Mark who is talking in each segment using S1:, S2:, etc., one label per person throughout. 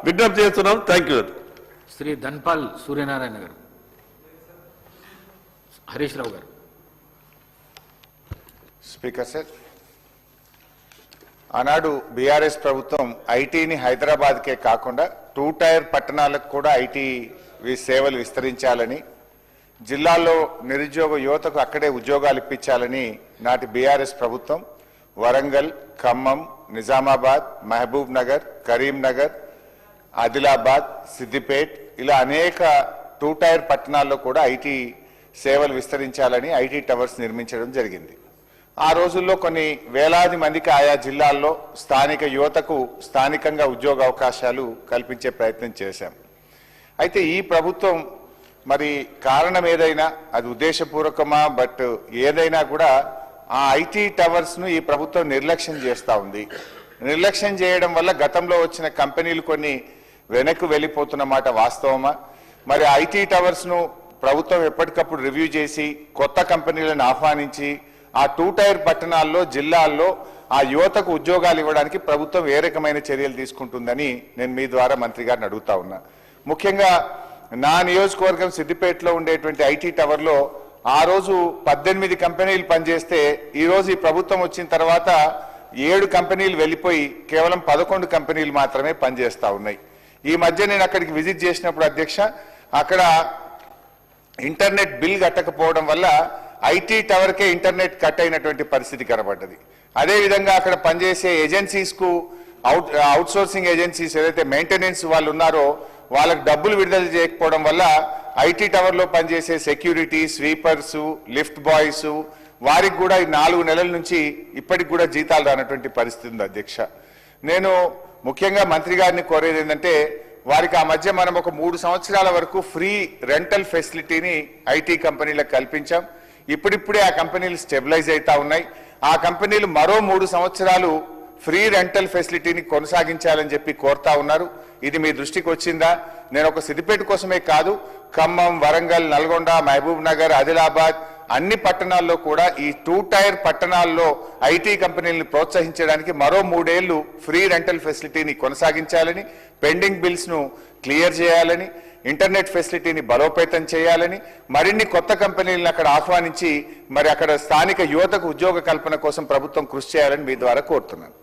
S1: విజ్ఞప్తి చేస్తున్నాం. Thank you.
S2: Shri Dhanpal Suryanarayana garu. Harish రావు గారు.
S3: స్పీకర్ సార్, ఆనాడు బీఆర్ఎస్ ప్రభుత్వం ఐటీని హైదరాబాద్కే కాకుండా 2 టైర్ పట్టణాలకు కూడా ఐటీ సేవలు విస్తరించాలని, జిల్లాల్లో నిరుద్యోగ యువతకు అక్కడే ఉద్యోగాలు ఇప్పించాలని నాటి బీఆర్ఎస్ ప్రభుత్వం వరంగల్, ఖమ్మం, నిజామాబాద్, మహబూబ్ నగర్, కరీంనగర్, ఆదిలాబాద్, సిద్దిపేట్ ఇలా అనేక 2 టైర్ పట్టణాల్లో కూడా ఐటీ సేవలు విస్తరించాలని ఐటీ టవర్స్ నిర్మించడం జరిగింది. ఆ రోజుల్లో కొన్ని వేలాది మందికి ఆయా జిల్లాల్లో స్థానిక యువతకు స్థానికంగా ఉద్యోగ అవకాశాలు కల్పించే ప్రయత్నం చేశాం. అయితే ఈ ప్రభుత్వం మరి కారణం ఏదైనా, అది ఉద్దేశపూర్వకమా, బట్ ఏదైనా కూడా ఆ ఐటీ టవర్స్ను ఈ ప్రభుత్వం నిర్లక్ష్యం చేస్తూ ఉంది. నిర్లక్ష్యం చేయడం వల్ల గతంలో వచ్చిన కంపెనీలు కొన్ని వెనక్కు వెళ్ళిపోతున్న మాట వాస్తవమా? మరి ఐటీ టవర్స్ను ప్రభుత్వం ఎప్పటికప్పుడు రివ్యూ చేసి కొత్త కంపెనీలను ఆహ్వానించి ఆ 2 టైర్ పట్టణాల్లో, జిల్లాల్లో ఆ యువతకు ఉద్యోగాలు ఇవ్వడానికి ప్రభుత్వం ఏ రకమైన చర్యలు తీసుకుంటుందని నేను మీ ద్వారా మంత్రి గారిని అడుగుతా ఉన్నా. ముఖ్యంగా నా నియోజకవర్గం సిద్దిపేటలో ఉండేటువంటి ఐటీ టవర్లో ఆ రోజు 18 కంపెనీలు పనిచేస్తే ఈ రోజు ఈ ప్రభుత్వం వచ్చిన తర్వాత 7 కంపెనీలు వెళ్ళిపోయి కేవలం 11 కంపెనీలు మాత్రమే పనిచేస్తూ ఉన్నాయి. ఈ మధ్య నేను అక్కడికి విజిట్ చేసినప్పుడు అధ్యక్ష, అక్కడ ఇంటర్నెట్ బిల్ కట్టకపోవడం వల్ల ఐటీ టవర్కే ఇంటర్నెట్ కట్ అయినటువంటి పరిస్థితి కనబడ్డది. అదేవిధంగా అక్కడ పనిచేసే ఏజెన్సీస్కు అవుట్ సోర్సింగ్ ఏజెన్సీస్ ఏదైతే మెయింటెనెన్స్ వాళ్ళు ఉన్నారో వాళ్ళకు డబ్బులు విడుదల చేయకపోవడం వల్ల ఐటీ టవర్లో పనిచేసే సెక్యూరిటీ, స్వీపర్సు, లిఫ్ట్ బాయ్స్ వారికి కూడా 4 నెలల నుంచి ఇప్పటికి కూడా జీతాలు రానటువంటి పరిస్థితి ఉంది అధ్యక్ష. నేను ముఖ్యంగా మంత్రి గారిని కోరేది ఏంటంటే, వారికి ఆ మధ్య మనం ఒక 3 సంవత్సరాల వరకు ఫ్రీ రెంటల్ ఫెసిలిటీని ఐటీ కంపెనీలకు కల్పించాం. ఇప్పుడిప్పుడే ఆ కంపెనీలు స్టెబిలైజ్ అవుతా ఉన్నాయి. ఆ కంపెనీలు మరో 3 సంవత్సరాలు ఫ్రీ రెంటల్ ఫెసిలిటీని కొనసాగించాలని చెప్పి కోరుతా ఉన్నారు. ఇది మీ దృష్టికి వచ్చిందా? నేను ఒక సిద్దిపేట కోసమే కాదు, ఖమ్మం, వరంగల్, నల్గొండ, మహబూబ్ నగర్, ఆదిలాబాద్ అన్ని పట్టణాల్లో కూడా ఈ 2 టైర్ పట్టణాల్లో ఐటీ కంపెనీలను ప్రోత్సహించడానికి మరో 3 ఏళ్లు ఫ్రీ రెంటల్ ఫెసిలిటీని కొనసాగించాలని, పెండింగ్ బిల్స్ ను క్లియర్ చేయాలని, ఇంటర్నెట్ ఫెసిలిటీని బలోపేతం చేయాలని, మరిన్ని కొత్త కంపెనీలను అక్కడ ఆహ్వానించి మరి అక్కడ స్థానిక యువతకు ఉద్యోగ కల్పన కోసం ప్రభుత్వం కృషి చేయాలని మీ ద్వారా కోరుతున్నాను.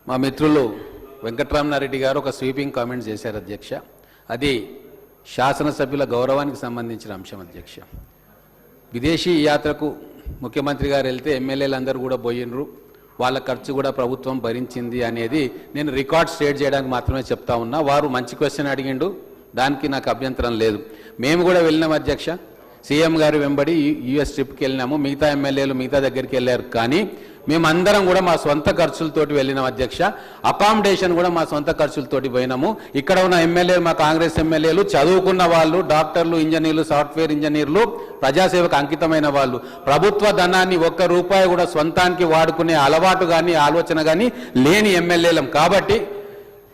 S4: మా మిత్రులు వెంకట్రామనారెడ్డి గారు ఒక స్వీపింగ్ కామెంట్ చేశారు అధ్యక్ష. అది శాసనసభ్యుల గౌరవానికి సంబంధించిన అంశం అధ్యక్ష. విదేశీ యాత్రకు ముఖ్యమంత్రి గారు వెళ్తే ఎమ్మెల్యేలందరూ కూడా పోయినరు, వాళ్ళ ఖర్చు కూడా ప్రభుత్వం భరించింది అనేది నేను రికార్డ్ స్టేట్ చేయడానికి మాత్రమే చెప్తా ఉన్నా. వారు మంచి క్వశ్చన్ అడిగిండు, దానికి నాకు అభ్యంతరం లేదు. మేము కూడా వెళ్ళినాం అధ్యక్ష, సీఎం గారు వెంబడి యూఎస్ ట్రిప్కి వెళ్ళినాము, మిగతా ఎమ్మెల్యేలు మిగతా దగ్గరికి వెళ్ళారు. కానీ మేమందరం కూడా మా సొంత ఖర్చులతోటి వెళ్ళినాం అధ్యక్ష. అకామిడేషన్ కూడా మా సొంత ఖర్చులతోటి పోయినాము. ఇక్కడ ఉన్న ఎమ్మెల్యేలు, మా కాంగ్రెస్ ఎమ్మెల్యేలు చదువుకున్న వాళ్ళు, డాక్టర్లు, ఇంజనీర్లు, సాఫ్ట్వేర్ ఇంజనీర్లు, ప్రజాసేవకు అంకితమైన వాళ్ళు. ప్రభుత్వ ధనాన్ని ఒక్క రూపాయి కూడా సొంతానికి వాడుకునే అలవాటు కానీ ఆలోచన కానీ లేని ఎమ్మెల్యేలం. కాబట్టి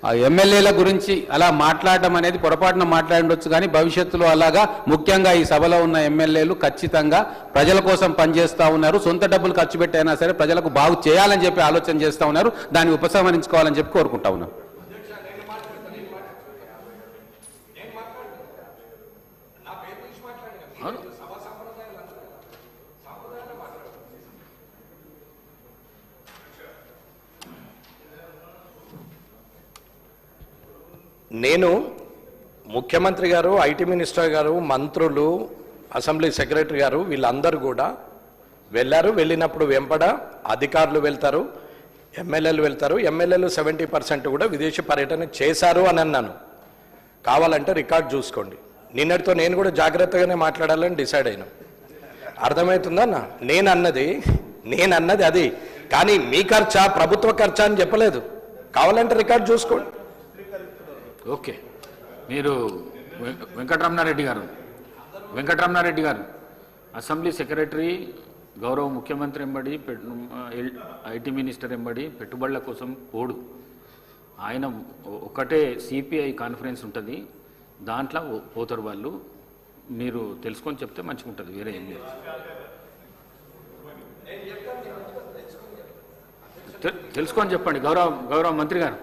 S4: ఆ ఎమ్మెల్యేల గురించి అలా మాట్లాడడం అనేది పొరపాటున మాట్లాడవచ్చు, కానీ భవిష్యత్తులో అలాగా ముఖ్యంగా ఈ సభలో ఉన్న ఎమ్మెల్యేలు ఖచ్చితంగా ప్రజల కోసం పనిచేస్తూ ఉన్నారు. సొంత డబ్బులు ఖర్చు పెట్టైనా సరే ప్రజలకు బాగు చేయాలని చెప్పి ఆలోచన చేస్తూ ఉన్నారు. దాన్ని ఉపసంహరించుకోవాలని చెప్పి కోరుకుంటా ఉన్నాం.
S5: నేను ముఖ్యమంత్రి గారు, ఐటీ మినిస్టర్ గారు, మంత్రులు, అసెంబ్లీ సెక్రటరీ గారు వీళ్ళందరూ కూడా వెళ్ళారు. వెళ్ళినప్పుడు వెంపడ అధికారులు వెళ్తారు, ఎమ్మెల్యేలు వెళ్తారు. ఎమ్మెల్యేలు 70% కూడా విదేశీ పర్యటన చేశారు అని అన్నాను. కావాలంటే రికార్డ్ చూసుకోండి. నిన్నటితో నేను కూడా జాగ్రత్తగానే మాట్లాడాలని డిసైడ్ అయినా. అర్థమవుతుందన్న? నేను అన్నది అది. కానీ మీ ఖర్చా, ప్రభుత్వ ఖర్చా అని చెప్పలేదు. కావాలంటే రికార్డ్ చూసుకోండి.
S2: ఓకే, మీరు వెంకటరమణారెడ్డి గారు అసెంబ్లీ సెక్రటరీ, గౌరవ ముఖ్యమంత్రి ఎంబడి, ఐటీ మినిస్టర్ ఎంబడి పెట్టుబడుల కోసం పోడు. ఆయన ఒకటే సిపిఐ కాన్ఫరెన్స్ ఉంటుంది, దాంట్లో పోతారు వాళ్ళు. మీరు తెలుసుకొని చెప్తే మంచిగా ఉంటుంది. వేరే ఏం లేదు. తెలుసుకొని చెప్పండి గౌరవ మంత్రి గారు.